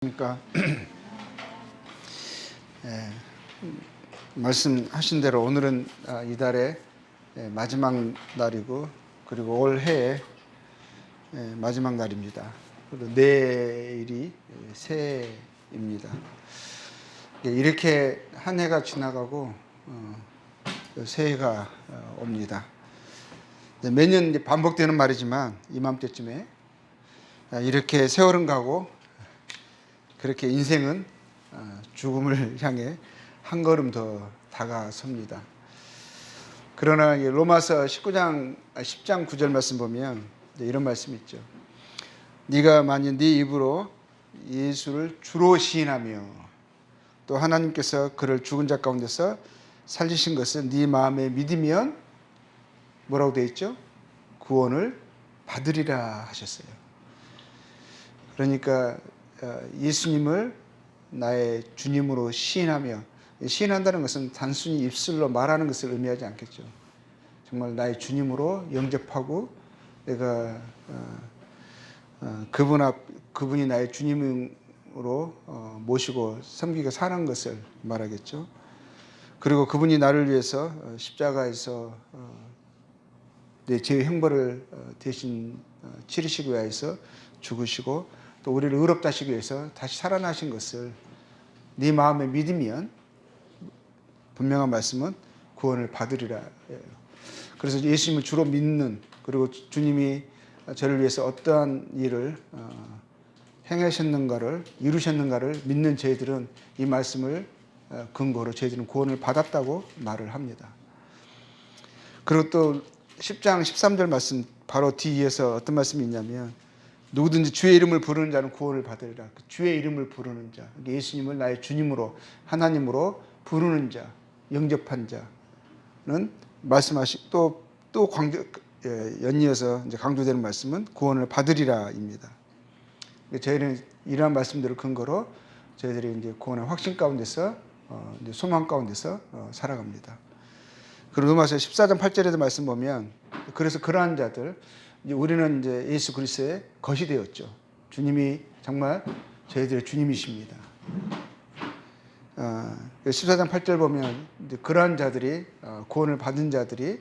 그러니까 말씀하신 대로 오늘은 이달의 마지막 날이고 그리고 올해의 마지막 날입니다. 그리고 내일이 새해입니다. 이렇게 한 해가 지나가고 새해가 옵니다. 매년 반복되는 말이지만 이맘때쯤에 이렇게 세월은 가고 그렇게 인생은 죽음을 향해 한 걸음 더 다가섭니다. 그러나 로마서 10장 9절 말씀 보면 이런 말씀이 있죠. 네가 만일 네 입으로 예수를 주로 시인하며 또 하나님께서 그를 죽은 자 가운데서 살리신 것을 네 마음에 믿으면 뭐라고 되어 있죠? 구원을 받으리라 하셨어요. 그러니까 예수님을 나의 주님으로 시인하며, 시인한다는 것은 단순히 입술로 말하는 것을 의미하지 않겠죠. 정말 나의 주님으로 영접하고 내가 그분이 나의 주님으로 모시고 섬기고 사는 것을 말하겠죠. 그리고 그분이 나를 위해서 십자가에서 내 죄의 형벌을 대신 치르시기 위해서 죽으시고 또 우리를 의롭다 하시기 위해서 다시 살아나신 것을 네 마음에 믿으면 분명한 말씀은 구원을 받으리라. 그래서 예수님을 주로 믿는, 그리고 주님이 저를 위해서 어떠한 일을 행하셨는가를, 이루셨는가를 믿는 저희들은 이 말씀을 근거로 저희들은 구원을 받았다고 말을 합니다. 그리고 또 10장 13절 말씀 바로 뒤에서 어떤 말씀이 있냐면 누구든지 주의 이름을 부르는 자는 구원을 받으리라. 주의 이름을 부르는 자, 예수님을 나의 주님으로 하나님으로 부르는 자, 영접한 자는 말씀하시 또 연이어서 이제 강조되는 말씀은 구원을 받으리라입니다. 저희는 이러한 말씀들을 근거로 저희들이 이제 구원의 확신 가운데서 이제 소망 가운데서 살아갑니다. 그리고 로마서 14장 8절에도 말씀 보면 그래서 그러한 자들 우리는 이제 예수 그리스도의 것이 되었죠. 주님이 정말 저희들의 주님이십니다. 14장 8절 보면 이제 그러한 자들이 구원을 받은 자들이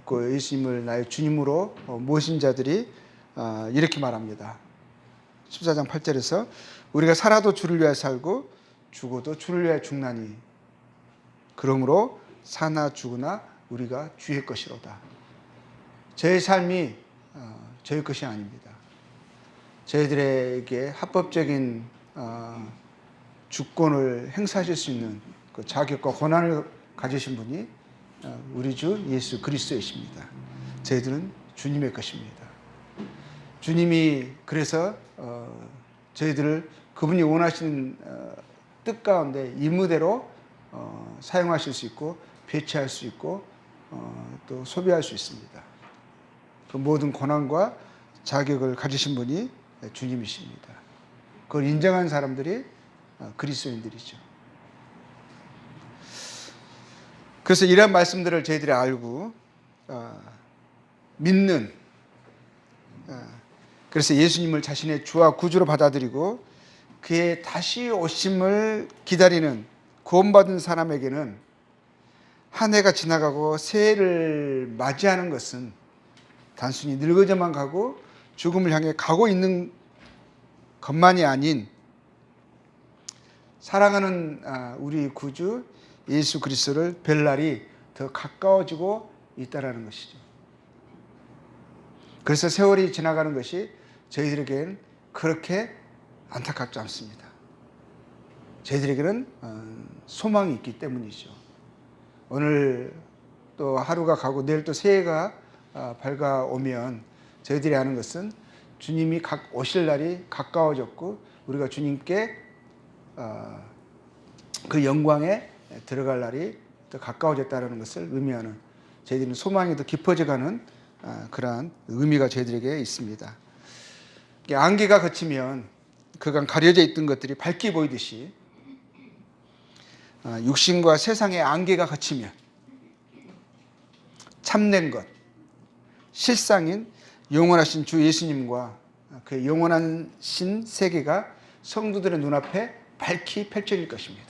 그 예수님을 나의 주님으로 모신 자들이 이렇게 말합니다. 14장 8절에서 우리가 살아도 주를 위하여 살고 죽어도 주를 위하여 죽나니 그러므로 사나 죽으나 우리가 주의 것이로다. 저의 삶이 저의 것이 아닙니다. 저희들에게 합법적인 주권을 행사하실 수 있는 그 자격과 권한을 가지신 분이 우리 주 예수 그리스도이십니다. 저희들은 주님의 것입니다. 주님이 그래서 저희들을 그분이 원하시는 뜻 가운데 임무대로 사용하실 수 있고 배치할 수 있고 또 소비할 수 있습니다. 그 모든 권한과 자격을 가지신 분이 주님이십니다. 그걸 인정한 사람들이 그리스도인들이죠. 그래서 이러한 말씀들을 저희들이 알고 믿는, 그래서 예수님을 자신의 주와 구주로 받아들이고 그의 다시 오심을 기다리는 구원받은 사람에게는 한 해가 지나가고 새해를 맞이하는 것은 단순히 늙어져만 가고 죽음을 향해 가고 있는 것만이 아닌 사랑하는 우리 구주 예수 그리스도를 뵐 날이 더 가까워지고 있다라는 것이죠. 그래서 세월이 지나가는 것이 저희들에게는 그렇게 안타깝지 않습니다. 저희들에게는 소망이 있기 때문이죠. 오늘 또 하루가 가고 내일 또 새해가 밝아오면 저희들이 아는 것은 주님이 오실 날이 가까워졌고 우리가 주님께 그 영광에 들어갈 날이 더 가까워졌다는 것을 의미하는 저희들은 소망이 더 깊어져가는 그러한 의미가 저희들에게 있습니다. 안개가 걷히면 그간 가려져 있던 것들이 밝게 보이듯이 육신과 세상의 안개가 걷히면 참된 것, 실상인 영원하신 주 예수님과 그 영원하신 세계가 성도들의 눈앞에 밝히 펼쳐질 것입니다.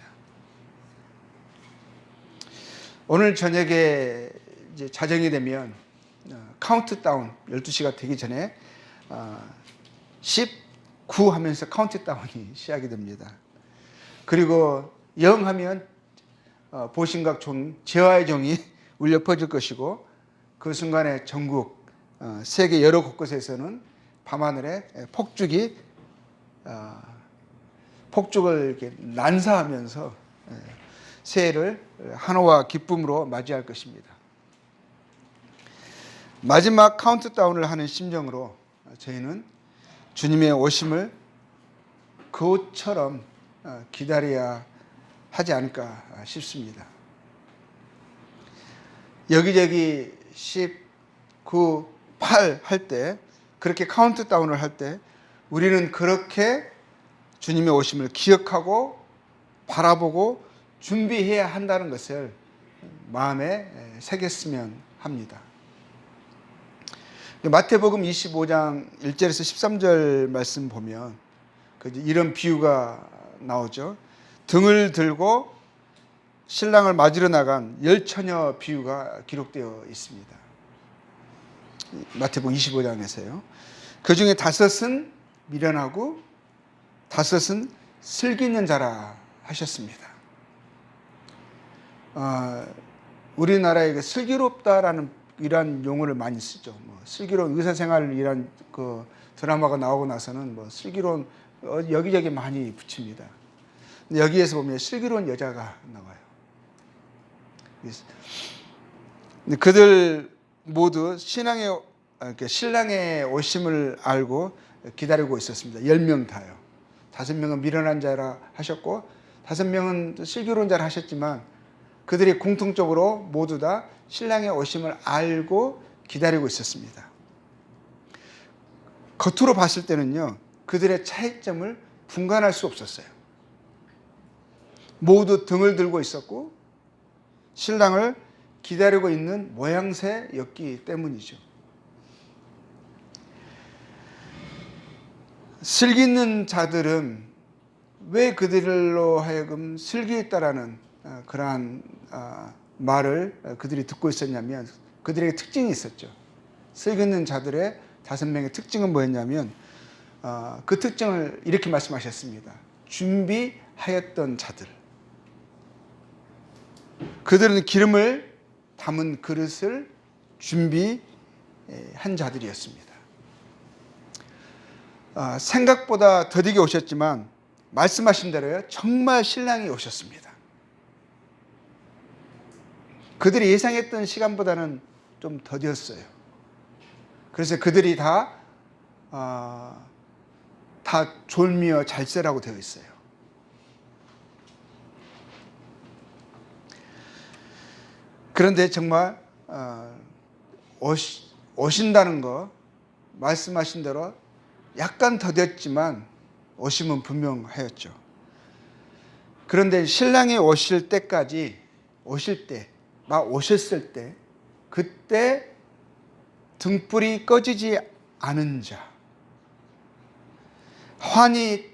오늘 저녁에 이제 자정이 되면 카운트다운 12시가 되기 전에 19 하면서 카운트다운이 시작이 됩니다. 그리고 0 하면 보신각 종, 제화의 종이 울려 퍼질 것이고 그 순간에 전국 세계 여러 곳곳에서는 밤하늘에 폭죽을 이렇게 난사하면서 새해를 환호와 기쁨으로 맞이할 것입니다. 마지막 카운트다운을 하는 심정으로 저희는 주님의 오심을 그것처럼 기다려야 하지 않을까 싶습니다. 여기저기 19, 8 할 때, 그렇게 카운트다운을 할 때 우리는 그렇게 주님의 오심을 기억하고 바라보고 준비해야 한다는 것을 마음에 새겼으면 합니다. 마태복음 25장 1절에서 13절 말씀 보면 이런 비유가 나오죠. 등을 들고 신랑을 맞으러 나간 10처녀 비유가 기록되어 있습니다. 마태복음 25장에서요. 그 중에 5은 미련하고 5은 슬기 있는 자라 하셨습니다. 우리나라에 슬기롭다라는 이런 용어를 많이 쓰죠. 슬기로운 의사생활이란 그 드라마가 나오고 나서는 슬기로운 여기저기 많이 붙입니다. 근데 여기에서 보면 슬기로운 여자가 나와요. 그들 모두 신랑의 오심을 알고 기다리고 있었습니다. 10명 다요. 5명은 미련한 자라 하셨고 5명은 슬기로운 자라 하셨지만 그들이 공통적으로 모두 다 신랑의 오심을 알고 기다리고 있었습니다. 겉으로 봤을 때는요, 그들의 차이점을 분간할 수 없었어요. 모두 등을 들고 있었고 신랑을 기다리고 있는 모양새였기 때문이죠. 슬기 있는 자들은 왜 그들로 하여금 슬기 있다라는 그러한 말을 그들이 듣고 있었냐면 그들에게 특징이 있었죠. 슬기 있는 자들의 5명의 특징은 뭐였냐면 그 특징을 이렇게 말씀하셨습니다. 준비하였던 자들. 그들은 기름을 담은 그릇을 준비한 자들이었습니다. 생각보다 더디게 오셨지만 말씀하신 대로요. 정말 신랑이 오셨습니다. 그들이 예상했던 시간보다는 좀 더디었어요. 그래서 그들이 다 졸미어 잘세라고 되어 있어요. 그런데 정말 오신다는 거 말씀하신 대로 약간 더뎠지만 오심은 분명하였죠. 그런데 신랑이 오실 때까지 오셨을 때 그때 등불이 꺼지지 않은 자, 환히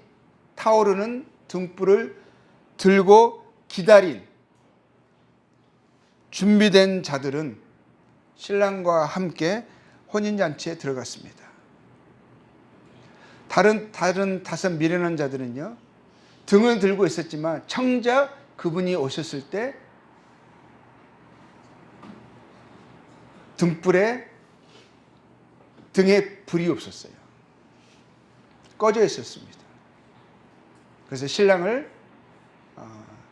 타오르는 등불을 들고 기다린 준비된 자들은 신랑과 함께 혼인잔치에 들어갔습니다. 다른 5 미련한 자들은요, 등을 들고 있었지만 정작 그분이 오셨을 때 등에 불이 없었어요. 꺼져 있었습니다. 그래서 신랑을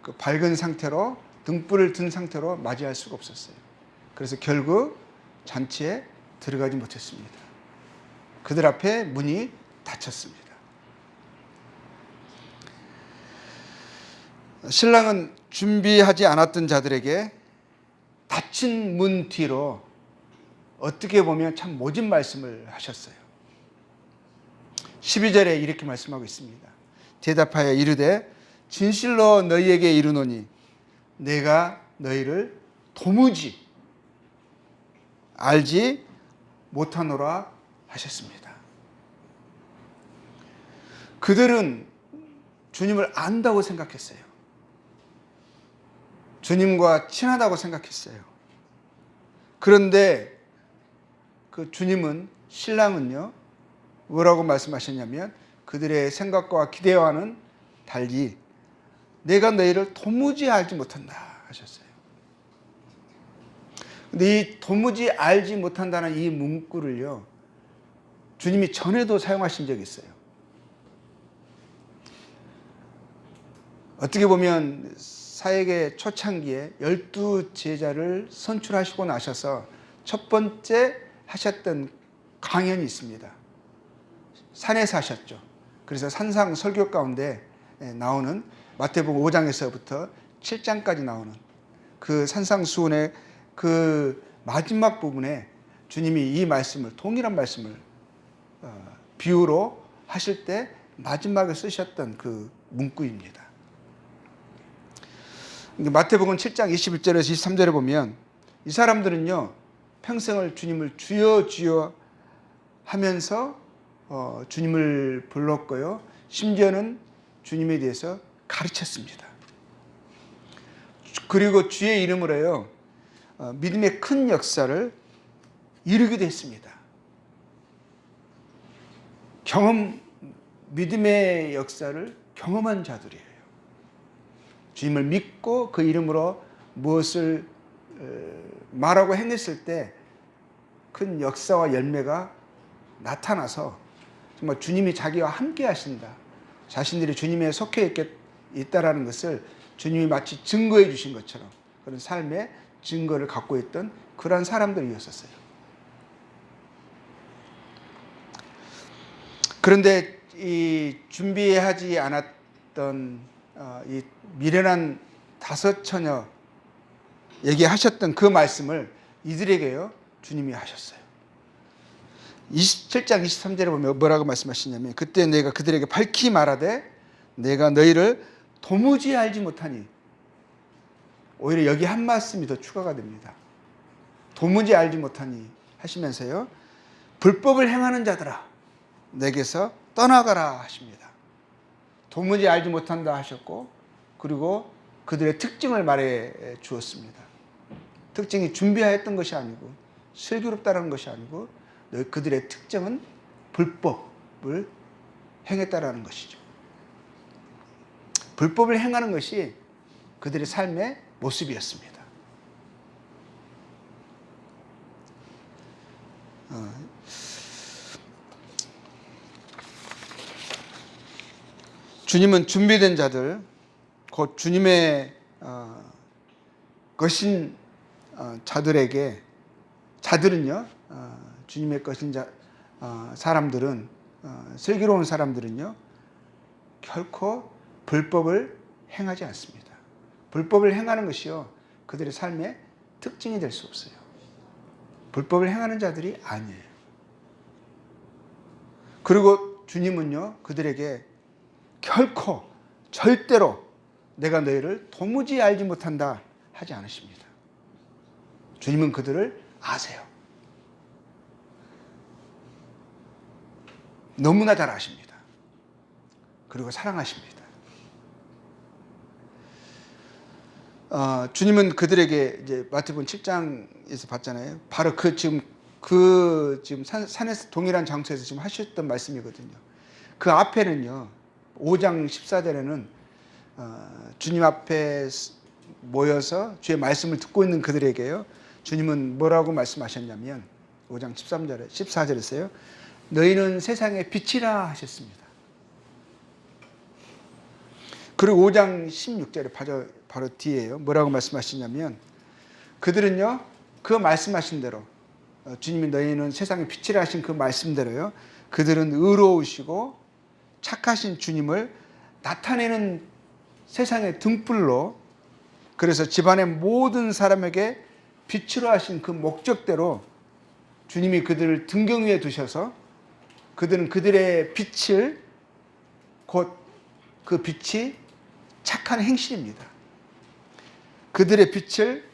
그 밝은 상태로 등불을 든 상태로 맞이할 수가 없었어요. 그래서 결국 잔치에 들어가지 못했습니다. 그들 앞에 문이 닫혔습니다. 신랑은 준비하지 않았던 자들에게 닫힌 문 뒤로 어떻게 보면 참 모진 말씀을 하셨어요. 12절에 이렇게 말씀하고 있습니다. 대답하여 이르되 진실로 너희에게 이르노니 내가 너희를 도무지 알지 못하노라 하셨습니다. 그들은 주님을 안다고 생각했어요. 주님과 친하다고 생각했어요. 그런데 그 주님은, 신랑은요, 뭐라고 말씀하셨냐면 그들의 생각과 기대와는 달리 내가 너희를 도무지 알지 못한다 하셨어요. 근데 이 도무지 알지 못한다는 이 문구를요, 주님이 전에도 사용하신 적이 있어요. 어떻게 보면 사역의 초창기에 12제자를 선출하시고 나셔서 첫 번째 하셨던 강연이 있습니다. 산에서 하셨죠. 그래서 산상 설교 가운데 나오는 마태복음 5장에서부터 7장까지 나오는 그 산상수훈의 그 마지막 부분에 주님이 이 말씀을, 동일한 말씀을 비유로 하실 때 마지막에 쓰셨던 그 문구입니다. 마태복음 7장 21절에서 23절에 보면 이 사람들은요, 평생을 주님을 주여 주여 하면서 주님을 불렀고요, 심지어는 주님에 대해서 가르쳤습니다. 그리고 주의 이름으로요, 믿음의 큰 역사를 이루기도 했습니다. 믿음의 역사를 경험한 자들이에요. 주님을 믿고 그 이름으로 무엇을 말하고 행했을 때 큰 역사와 열매가 나타나서 정말 주님이 자기와 함께 하신다, 자신들이 주님에 속해 있다라는 것을 주님이 마치 증거해 주신 것처럼 그런 삶의 증거를 갖고 있던 그러한 사람들이었었어요. 그런데 이 준비하지 않았던 이 미련한 5 처녀 얘기하셨던 그 말씀을 이들에게요, 주님이 하셨어요. 27장 23절에 보면 뭐라고 말씀하시냐면 그때 내가 그들에게 밝히 말하되 내가 너희를 도무지 알지 못하니, 오히려 여기 한 말씀이 더 추가가 됩니다. 도무지 알지 못하니 하시면서요, 불법을 행하는 자들아 내게서 떠나가라 하십니다. 도무지 알지 못한다 하셨고, 그리고 그들의 특징을 말해 주었습니다. 특징이 준비하였던 것이 아니고 슬기롭다는 것이 아니고 그들의 특징은 불법을 행했다라는 것이죠. 불법을 행하는 것이 그들의 삶의 모습이었습니다. 주님은 준비된 자들, 곧 주님의 것인 자들은요, 주님의 것인 사람들은, 슬기로운 사람들은요, 결코 불법을 행하지 않습니다. 불법을 행하는 것이요, 그들의 삶의 특징이 될 수 없어요. 불법을 행하는 자들이 아니에요. 그리고 주님은요, 그들에게 결코 절대로 내가 너희를 도무지 알지 못한다 하지 않으십니다. 주님은 그들을 아세요. 너무나 잘 아십니다. 그리고 사랑하십니다. 주님은 그들에게 이제 마태복음 7장에서 봤잖아요. 바로 지금 산에서 동일한 장소에서 지금 하셨던 말씀이거든요. 그 앞에는요, 5장 14절에는 주님 앞에 모여서 주의 말씀을 듣고 있는 그들에게요, 주님은 뭐라고 말씀하셨냐면 5장 14절에서요, 너희는 세상의 빛이라 하셨습니다. 그리고 5장 16절에 바로 뒤에요, 뭐라고 말씀하시냐면 그들은요, 그 말씀하신 대로, 주님이 너희는 세상의 빛이라 하신 그 말씀대로요, 그들은 의로우시고 착하신 주님을 나타내는 세상의 등불로, 그래서 집안의 모든 사람에게 빛으로 하신 그 목적대로 주님이 그들을 등경 위에 두셔서 그들은 그들의 빛을, 곧 그 빛이 착한 행실입니다. 그들의 빛을,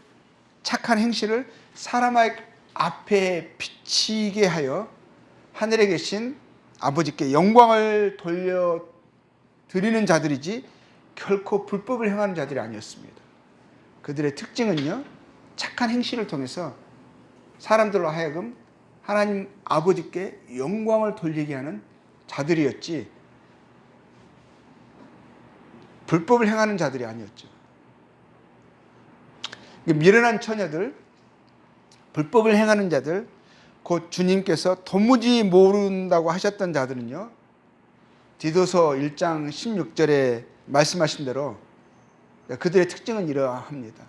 착한 행실을 사람 앞에 비치게 하여 하늘에 계신 아버지께 영광을 드리는 자들이지 결코 불법을 행하는 자들이 아니었습니다. 그들의 특징은요, 착한 행실을 통해서 사람들로 하여금 하나님 아버지께 영광을 돌리게 하는 자들이었지 불법을 행하는 자들이 아니었죠. 미련한 처녀들, 불법을 행하는 자들, 곧 주님께서 도무지 모른다고 하셨던 자들은요, 디도서 1장 16절에 말씀하신 대로 그들의 특징은 이러합니다.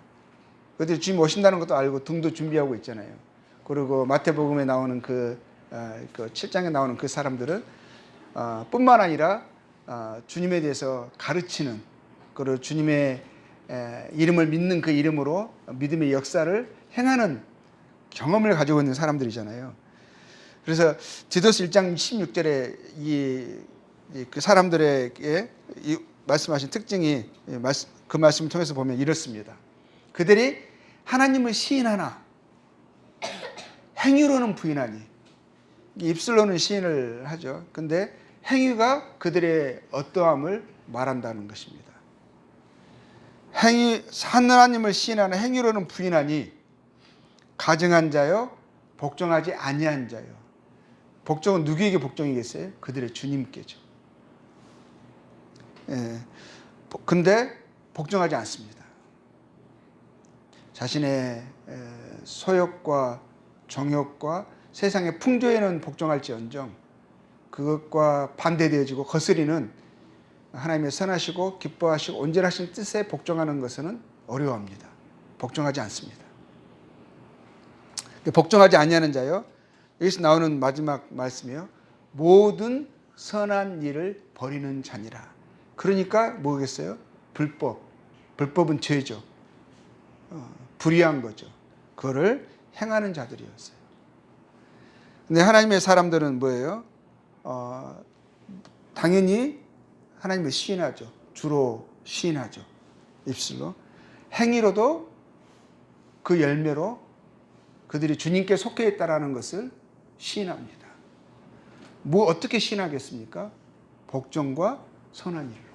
그들이 주님 오신다는 것도 알고 등도 준비하고 있잖아요. 그리고 마태복음에 나오는 그 7장에 나오는 그 사람들은 뿐만 아니라 주님에 대해서 가르치는, 그리고 주님의 이름을 믿는 그 이름으로 믿음의 역사를 행하는 경험을 가지고 있는 사람들이잖아요. 그래서 디도서 1장 16절에 그 사람들에게 말씀하신 특징이 그 말씀을 통해서 보면 이렇습니다. 그들이 하나님을 시인하나 행위로는 부인하니, 입술로는 시인을 하죠. 근데 행위가 그들의 어떠함을 말한다는 것입니다. 하나님을 시인하나 행위로는 부인하니 가증한 자요 복종하지 아니한 자요. 복종은 누구에게 복종이겠어요? 그들의 주님께죠. 근데 복종하지 않습니다. 자신의 소욕과 정욕과 세상의 풍조에는 복종할지언정 그것과 반대되어지고 거스리는 하나님의 선하시고 기뻐하시고 온전하신 뜻에 복종하는 것은 어려워합니다. 복종하지 않습니다. 복종하지 아니하는 자요, 여기서 나오는 마지막 말씀이요, 모든 선한 일을 버리는 자니라. 그러니까 뭐겠어요? 불법은 죄죠. 불의한 거죠. 그거를 행하는 자들이었어요. 근데 하나님의 사람들은 뭐예요? 당연히 하나님을 시인하죠. 주로 시인하죠. 입술로. 행위로도 그 열매로 그들이 주님께 속해 있다라는 것을 시인합니다. 어떻게 시인하겠습니까? 복종과 선한 일로.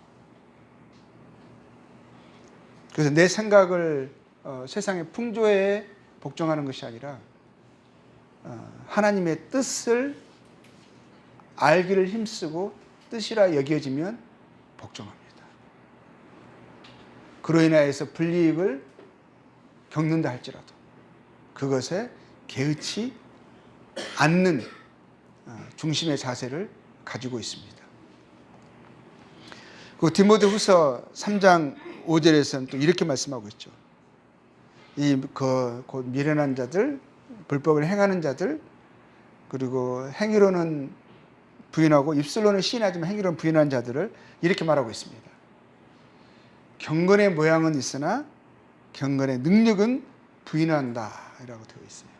그래서 내 생각을 세상의 풍조에 복종하는 것이 아니라 하나님의 뜻을 알기를 힘쓰고 뜻이라 여겨지면 복종합니다. 그로 인하여서 불이익을 겪는다 할지라도 그것에 개의치 않는 중심의 자세를 가지고 있습니다. 그 디모데후서 3장 5절에서는 또 이렇게 말씀하고 있죠. 곧 미련한 자들, 불법을 행하는 자들, 그리고 행위로는 부인하고 입술로는 시인하지만 행위로는 부인하는 자들을 이렇게 말하고 있습니다. 경건의 모양은 있으나 경건의 능력은 부인한다 라고 되어 있어요.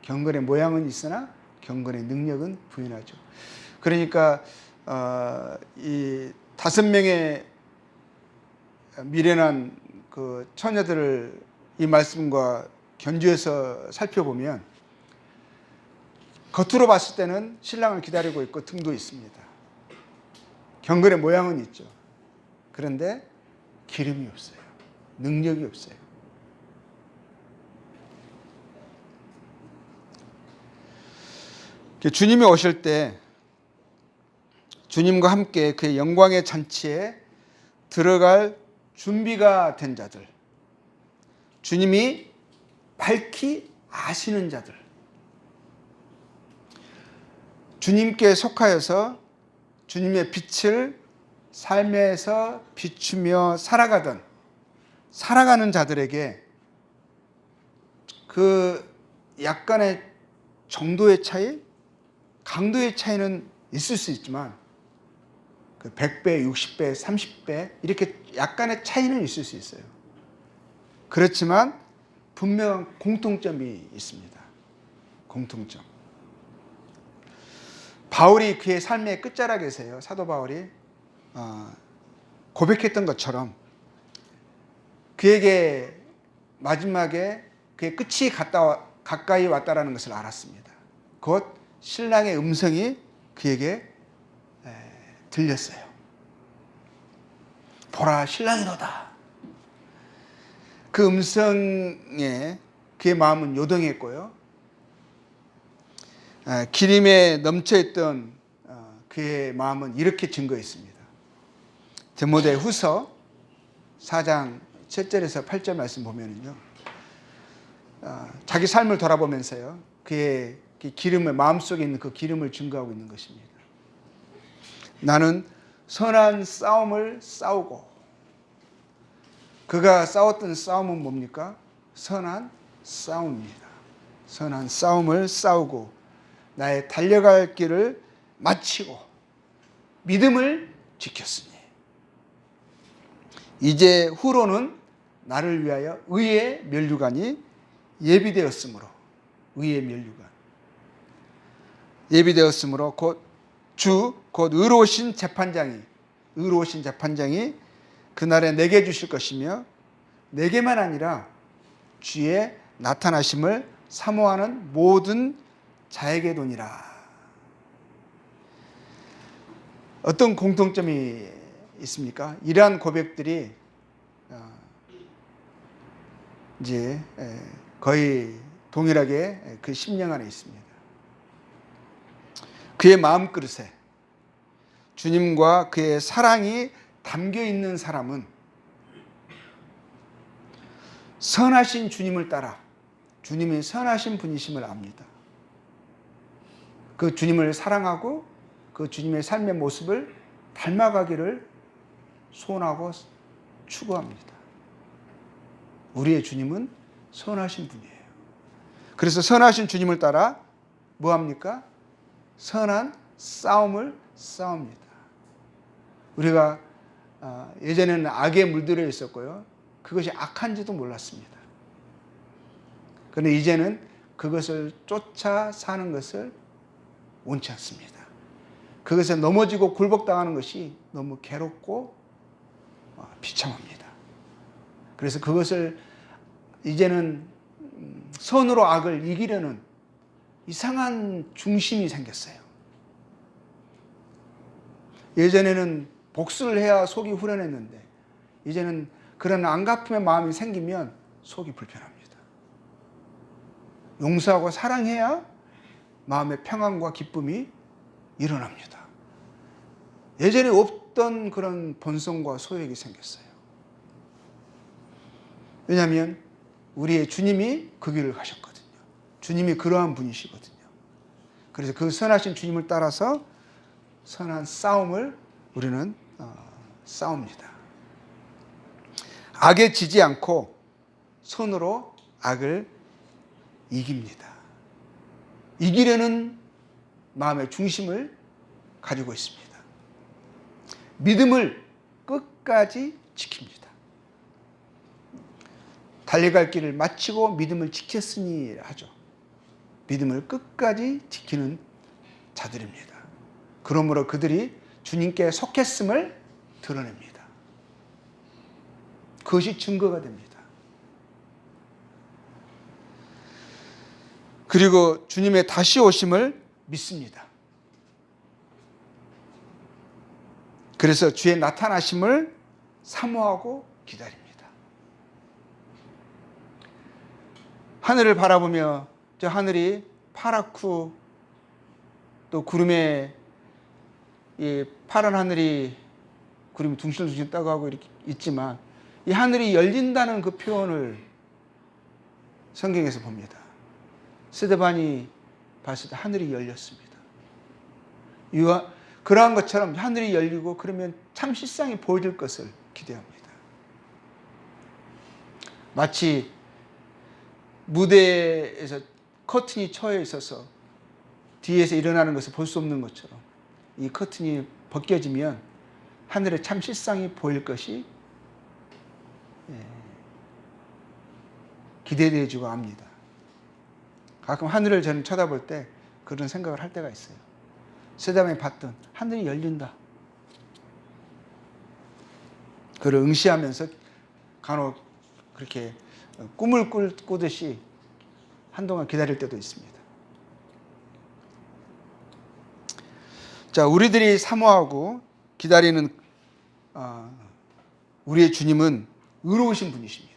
경건의 모양은 있으나 경건의 능력은 부인하죠. 그러니까 이 5명의 미련한 그 처녀들을 이 말씀과 견주해서 살펴보면 겉으로 봤을 때는 신랑을 기다리고 있고 등도 있습니다. 경건의 모양은 있죠. 그런데 기름이 없어요. 능력이 없어요. 주님이 오실 때 주님과 함께 그의 영광의 잔치에 들어갈 준비가 된 자들, 주님이 밝히 아시는 자들, 주님께 속하여서 주님의 빛을 삶에서 비추며 살아가는 자들에게 그 약간의 정도의 차이, 강도의 차이는 있을 수 있지만 그 100배, 60배, 30배 이렇게 약간의 차이는 있을 수 있어요. 그렇지만 분명한 공통점이 있습니다. 공통점. 바울이 그의 삶의 끝자락에서요, 사도 바울이 고백했던 것처럼 그에게 마지막에 그의 끝이 가까이 왔다라는 것을 알았습니다. 곧 신랑의 음성이 그에게 들렸어요. 보라 신랑이로다. 그 음성에 그의 마음은 요동했고요. 기림에 넘쳐있던 그의 마음은 이렇게 증거했습니다. 디모데후서 4장 7절에서 8절 말씀 보면은요, 자기 삶을 돌아보면서요, 그의 기름을, 마음속에 있는 그 기름을 증거하고 있는 것입니다. 나는 선한 싸움을 싸우고, 그가 싸웠던 싸움은 뭡니까? 선한 싸움입니다. 선한 싸움을 싸우고 나의 달려갈 길을 마치고 믿음을 지켰으니 이제 후로는 나를 위하여 의의 면류관이 예비되었으므로, 의의 면류관 예비되었으므로 곧 의로우신 재판장이 그날에 내게 주실 것이며, 내게만 아니라 주의 나타나심을 사모하는 모든 자에게도니라. 어떤 공통점이 있습니까? 이러한 고백들이 이제 거의 동일하게 그 심령 안에 있습니다. 그의 마음그릇에 주님과 그의 사랑이 담겨 있는 사람은 선하신 주님을 따라 주님이 선하신 분이심을 압니다. 그 주님을 사랑하고 그 주님의 삶의 모습을 닮아가기를 소원하고 추구합니다. 우리의 주님은 선하신 분이에요. 그래서 선하신 주님을 따라 뭐합니까? 선한 싸움을 싸웁니다. 우리가 예전에는 악에 물들어 있었고요, 그것이 악한지도 몰랐습니다. 그런데 이제는 그것을 쫓아 사는 것을 원치 않습니다. 그것에 넘어지고 굴복당하는 것이 너무 괴롭고 비참합니다. 그래서 그것을 이제는 선으로 악을 이기려는 이상한 중심이 생겼어요. 예전에는 복수를 해야 속이 후련했는데 이제는 그런 안갚음의 마음이 생기면 속이 불편합니다. 용서하고 사랑해야 마음의 평안과 기쁨이 일어납니다. 예전에 없던 그런 본성과 소욕이 생겼어요. 왜냐하면 우리의 주님이 그 길을 가셨거든요. 주님이 그러한 분이시거든요. 그래서 그 선하신 주님을 따라서 선한 싸움을 우리는 싸웁니다. 악에 지지 않고 손으로 악을 이깁니다. 이기려는 마음의 중심을 가지고 있습니다. 믿음을 끝까지 지킵니다. 달려갈 길을 마치고 믿음을 지켰으니 하죠. 믿음을 끝까지 지키는 자들입니다. 그러므로 그들이 주님께 속했음을 드러냅니다. 그것이 증거가 됩니다. 그리고 주님의 다시 오심을 믿습니다. 그래서 주의 나타나심을 사모하고 기다립니다. 하늘을 바라보며 저 하늘이 파랗고 또 구름에 이 파란 하늘이 구름이 둥실둥실 떠가고 이렇게 있지만 이 하늘이 열린다는 그 표현을 성경에서 봅니다. 스데반이 봤을 때 하늘이 열렸습니다. 그러한 것처럼 하늘이 열리고 그러면 참 실상이 보여질 것을 기대합니다. 마치 무대에서 커튼이 쳐여 있어서 뒤에서 일어나는 것을 볼 수 없는 것처럼 이 커튼이 벗겨지면 하늘의 참 실상이 보일 것이 기대되어지고 합니다. 가끔 하늘을 저는 쳐다볼 때 그런 생각을 할 때가 있어요. 세담에 봤던 하늘이 열린다. 그를 응시하면서 간혹 그렇게 꿈을 꾸듯이 한동안 기다릴 때도 있습니다. 자, 우리들이 사모하고 기다리는 우리의 주님은 의로우신 분이십니다.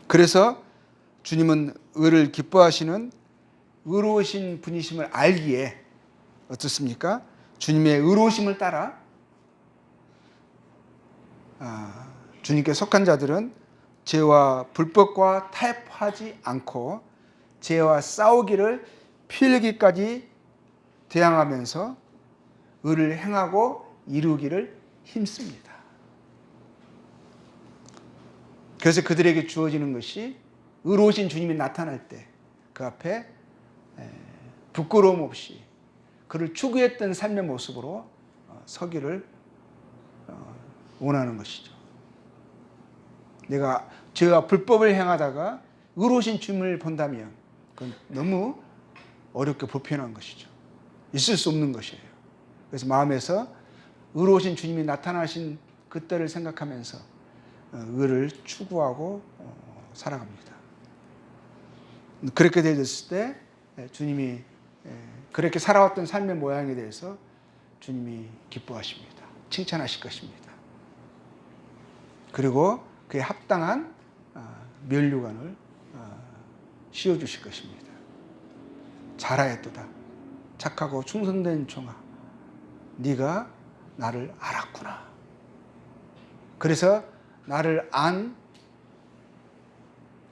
그래서 주님은 의를 기뻐하시는 의로우신 분이심을 알기에 어떻습니까? 주님의 의로우심을 따라 주님께 속한 자들은 죄와 불법과 타협하지 않고 죄와 싸우기를 피 흘리기까지 대항하면서 의를 행하고 이루기를 힘씁니다. 그래서 그들에게 주어지는 것이 의로우신 주님이 나타날 때 그 앞에 부끄러움 없이 그를 추구했던 삶의 모습으로 서기를 원하는 것이죠. 내가 죄와 불법을 행하다가 의로우신 주님을 본다면 그건 너무 어렵게 불편한 것이죠. 있을 수 없는 것이에요. 그래서 마음에서 의로우신 주님이 나타나신 그때를 생각하면서 의를 추구하고 살아갑니다. 그렇게 되었을 때 주님이 그렇게 살아왔던 삶의 모양에 대해서 주님이 기뻐하십니다. 칭찬하실 것입니다. 그리고 그에 합당한 면류관을 씌워주실 것입니다. 잘하였도다. 착하고 충성된 종아, 네가 나를 알았구나. 그래서 나를 안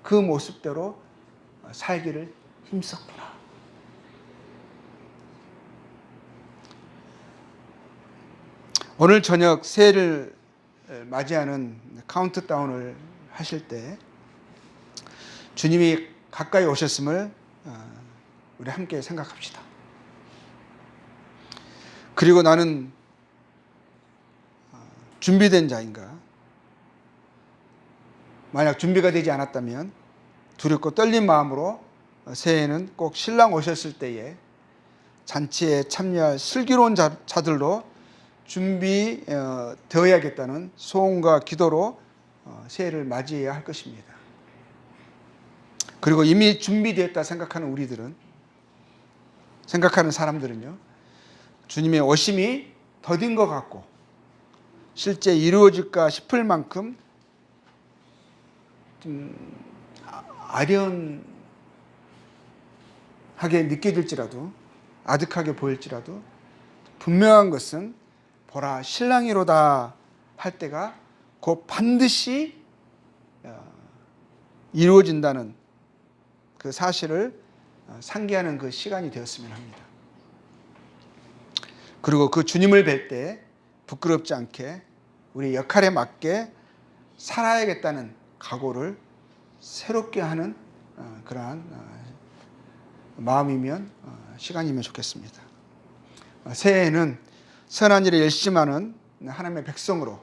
그 모습대로 살기를 힘썼구나. 오늘 저녁 새해를 맞이하는 카운트다운을 하실 때 주님이 가까이 오셨음을 우리 함께 생각합시다. 그리고 나는 준비된 자인가? 만약 준비가 되지 않았다면 두렵고 떨린 마음으로 새해에는 꼭 신랑 오셨을 때에 잔치에 참여할 슬기로운 자들로 준비되어야겠다는 소원과 기도로 새해를 맞이해야 할 것입니다. 그리고 이미 준비되었다 생각하는 사람들은요, 주님의 오심이 더딘 것 같고 실제 이루어질까 싶을 만큼 좀 아련하게 느껴질지라도, 아득하게 보일지라도 분명한 것은 보라 신랑이로다 할 때가 곧 반드시 이루어진다는 그 사실을 상기하는 그 시간이 되었으면 합니다. 그리고 그 주님을 뵐 때 부끄럽지 않게 우리 역할에 맞게 살아야겠다는 각오를 새롭게 하는 그러한 마음이면 시간이면 좋겠습니다. 새해에는 선한 일에 열심하는 하나님의 백성으로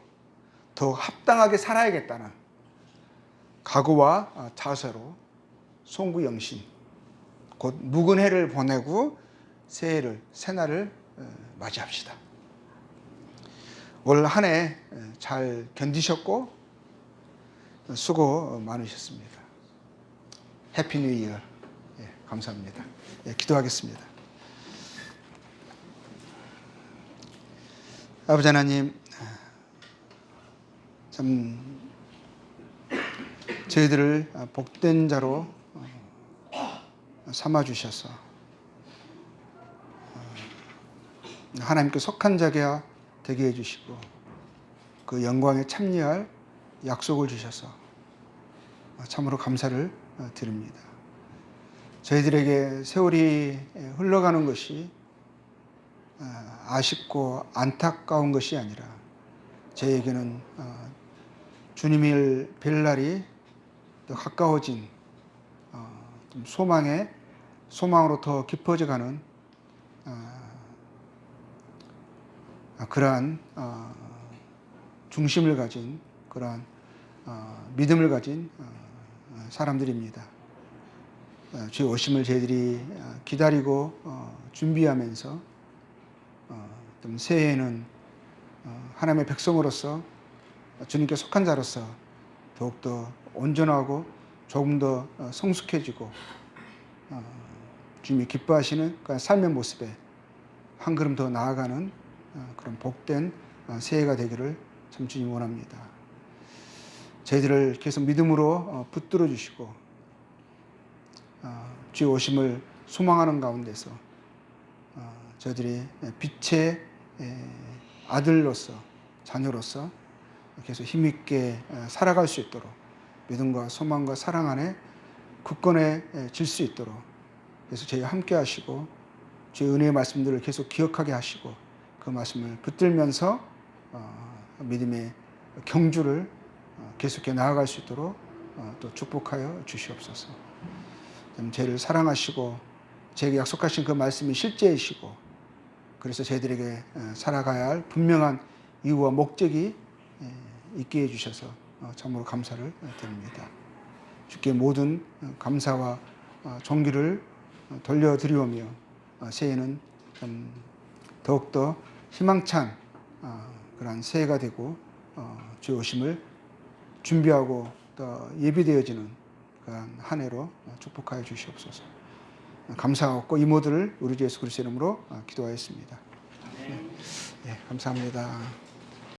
더욱 합당하게 살아야겠다는 각오와 자세로 송구영신 곧 묵은 해를 보내고 새날을 맞이합시다. 올 한 해 잘 견디셨고 수고 많으셨습니다. 해피 뉴 이어. 감사합니다. 기도하겠습니다. 아버지 하나님, 참 저희들을 복된 자로 삼아주셔서 하나님께 속한 자가 되게 해주시고 그 영광에 참여할 약속을 주셔서 참으로 감사를 드립니다. 저희들에게 세월이 흘러가는 것이 아쉽고 안타까운 것이 아니라 저희에게는 주님을 뵐 날이 더 가까워진 좀 소망으로 더 깊어져가는 그러한 중심을 가진 그러한 믿음을 가진 사람들입니다. 주의 오심을 저희들이 기다리고 준비하면서 좀 새해에는 하나님의 백성으로서 주님께 속한 자로서 더욱더 온전하고 조금 더 성숙해지고 주님이 기뻐하시는 그 삶의 모습에 한 걸음 더 나아가는 그런 복된 새해가 되기를 참 주님 원합니다. 저희들을 계속 믿음으로 붙들어 주시고 주의 오심을 소망하는 가운데서 저희들이 빛의 아들로서 자녀로서 계속 힘있게 살아갈 수 있도록 믿음과 소망과 사랑 안에 굳건해질 수 있도록 그래서 저희와 함께 하시고 주의 은혜의 말씀들을 계속 기억하게 하시고 그 말씀을 붙들면서 믿음의 경주를 계속해 나아갈 수 있도록 또 축복하여 주시옵소서. 저희를 사랑하시고 저에게 약속하신 그 말씀이 실제이시고 그래서 저희들에게 살아가야 할 분명한 이유와 목적이 있게 해주셔서 참으로 감사를 드립니다. 주께 모든 감사와 존귀를 돌려드리오며 새해는 더욱더 희망찬 그러한 새해가 되고 주의 오심을 준비하고 또 예비되어지는 그러한 한 해로 축복하여 주시옵소서. 감사하고 이 모두를 우리 주 예수 그리스도의 이름으로 기도하였습니다. 네, 감사합니다.